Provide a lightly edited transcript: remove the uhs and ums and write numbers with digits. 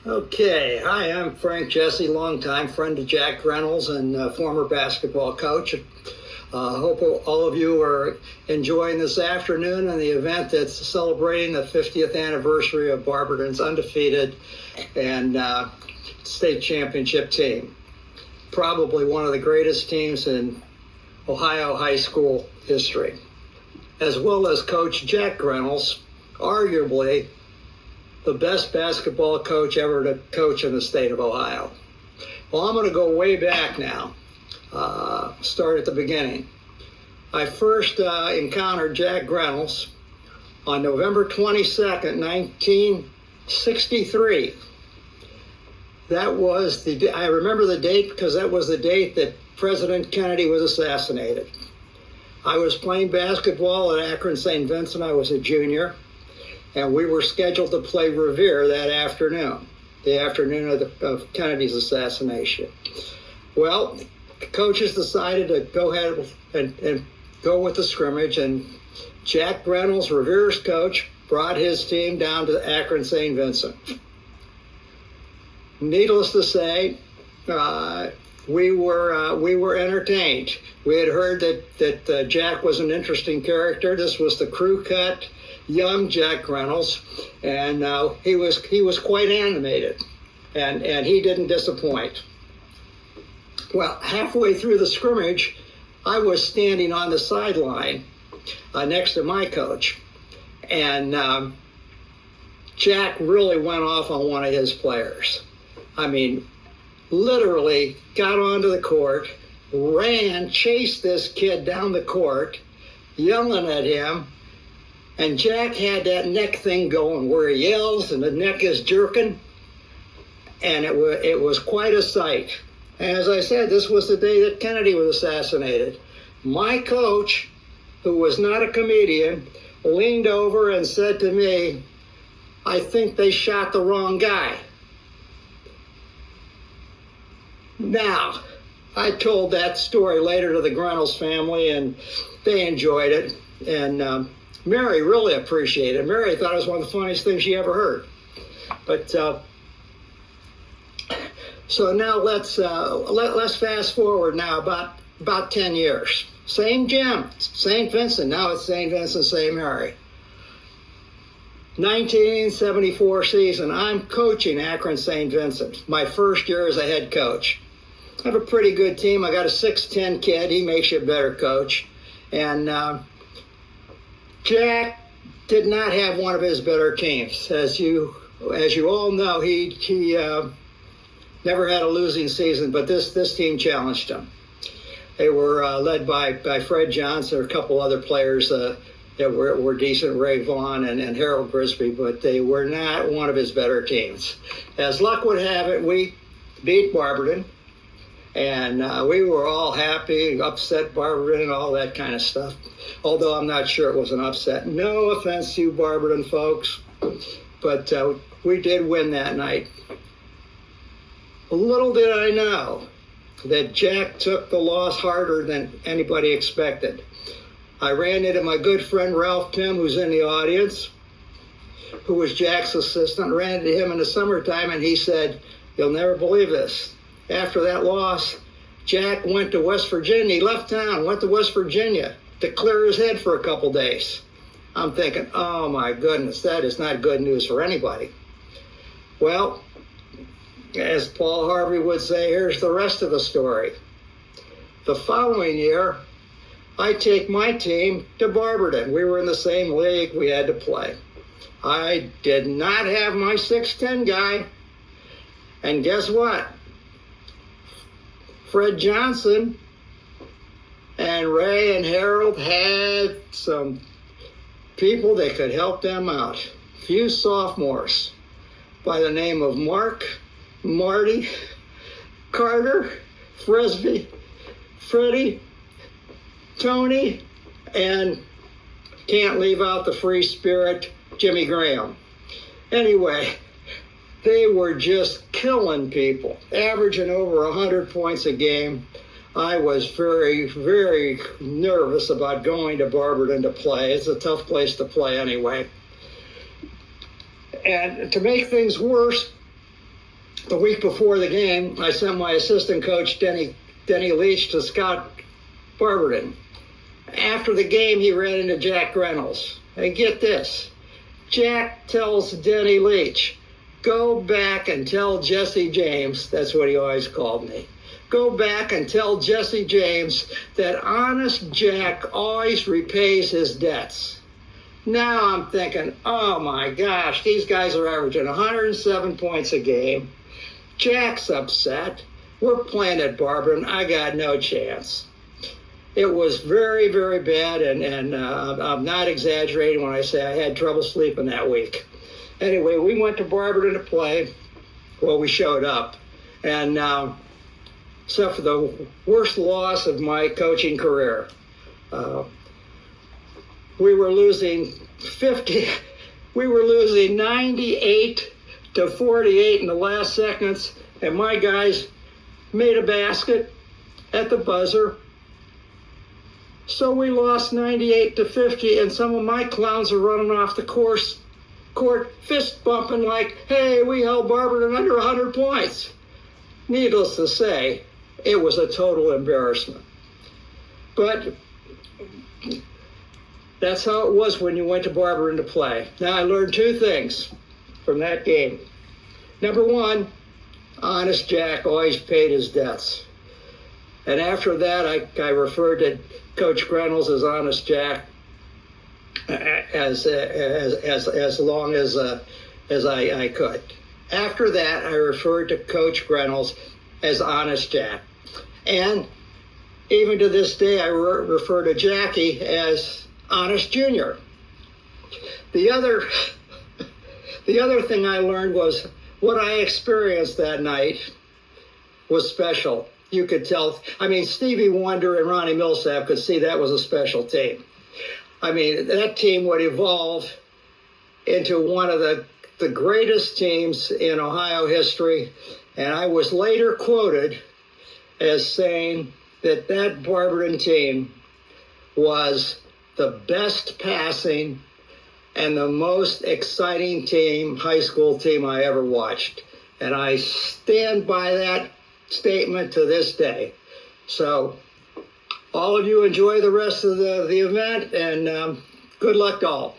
Okay, hi, I'm Frank Jessie, longtime friend of Jack Greynolds and former basketball coach. Hope all of you are enjoying this afternoon and the event that's celebrating the 50th anniversary of Barberton's undefeated and state championship team. Probably one of the greatest teams in Ohio high school history, as well as Coach Jack Greynolds, arguably the best basketball coach ever to coach in the state of Ohio. Well, I'm going to go way back now, start at the beginning. I first encountered Jack Greynolds on November 22nd, 1963. That was I remember the date because that was the date that President Kennedy was assassinated. I was playing basketball at Akron St. Vincent. I was a junior. And we were scheduled to play Revere that afternoon, the afternoon of Kennedy's assassination. Well, the coaches decided to go ahead and go with the scrimmage, and Jack Greynolds, Revere's coach, brought his team down to Akron St. Vincent. Needless to say, we were entertained. We had heard that Jack was an interesting character. This was the crew cut young Jack Greynolds, and he was quite animated, and he didn't disappoint. Well, halfway through the scrimmage, I was standing on the sideline next to my coach, and Jack really went off on one of his players. I mean, literally got onto the court, ran, chased this kid down the court, yelling at him. And Jack had that neck thing going where he yells and the neck is jerking. And it was quite a sight. As I said, this was the day that Kennedy was assassinated. My coach, who was not a comedian, leaned over and said to me, "I think they shot the wrong guy." Now, I told that story later to the Greynolds family, and they enjoyed it. And Mary really appreciated it. Mary thought it was one of the funniest things she ever heard. But so now let's fast forward now about 10 years. Same gym, St. Vincent. Now it's St. Vincent St. Mary. 1974 season. I'm coaching Akron St. Vincent. My first year as a head coach. I have a pretty good team. I got a 6'10" kid. He makes you a better coach. And Jack did not have one of his better teams. As you all know, he never had a losing season, but this team challenged him. They were led by Fred Johnson, a couple other players that were decent, Ray Vaughn and Harold Grisby, but they were not one of his better teams. As luck would have it, we beat Barberton, and we were all happy, upset Barberton and all that kind of stuff, although I'm not sure it was an upset. No offense to you Barberton folks, but we did win that night. Little did I know that Jack took the loss harder than anybody expected. I ran into my good friend Ralph Tim, who's in the audience, who was Jack's assistant. Ran into him in the summertime, and he said, "You'll never believe this. After that loss, Jack went to West Virginia. He left town, went to West Virginia to clear his head for a couple days." I'm thinking, oh my goodness, that is not good news for anybody. Well, as Paul Harvey would say, here's the rest of the story. The following year, I take my team to Barberton. We were in the same league. We had to play. I did not have my 6'10" guy. And guess what? Fred Johnson and Ray and Harold had some people that could help them out. A few sophomores by the name of Mark, Marty, Carter, Frisbee, Freddie, Tony, and can't leave out the free spirit, Jimmy Graham. Anyway, they were just killing people, averaging over 100 points a game. I was very, very nervous about going to Barberton to play. It's a tough place to play anyway. And to make things worse, the week before the game, I sent my assistant coach, Denny Leach, to scout Barberton. After the game, he ran into Jack Greynolds. And get this, Jack tells Denny Leach, go back and tell Jesse James, that's what he always called me, go back and tell Jesse James that honest Jack always repays his debts. Now I'm thinking, oh my gosh, these guys are averaging 107 points a game. Jack's upset. We're playing at Barberton. I got no chance. It was very, very bad, and I'm not exaggerating when I say I had trouble sleeping that week. Anyway, we went to Barberton to play. Well, we showed up, and except for the worst loss of my coaching career, we were losing 98 to 48 in the last seconds, and my guys made a basket at the buzzer. So we lost 98 to 50, and some of my clowns are running off the court fist bumping like, hey, we held Barberton under 100 points. Needless to say, it was a total embarrassment. But that's how it was when you went to Barberton to play. Now, I learned two things from that game. Number one, honest Jack always paid his debts. And after that, I referred to Coach Greynolds as Honest Jack as long as I could. After that, I referred to Coach Greynolds as Honest Jack. And even to this day, I refer to Jackie as Honest Junior. The other thing I learned was what I experienced that night was special. You could tell, Stevie Wonder and Ronnie Millsap could see that was a special team. That team would evolve into one of the greatest teams in Ohio history. And I was later quoted as saying that Barberton team was the best passing and the most exciting high school team I ever watched. And I stand by that statement to this day. So all of you enjoy the rest of the event, and good luck to all.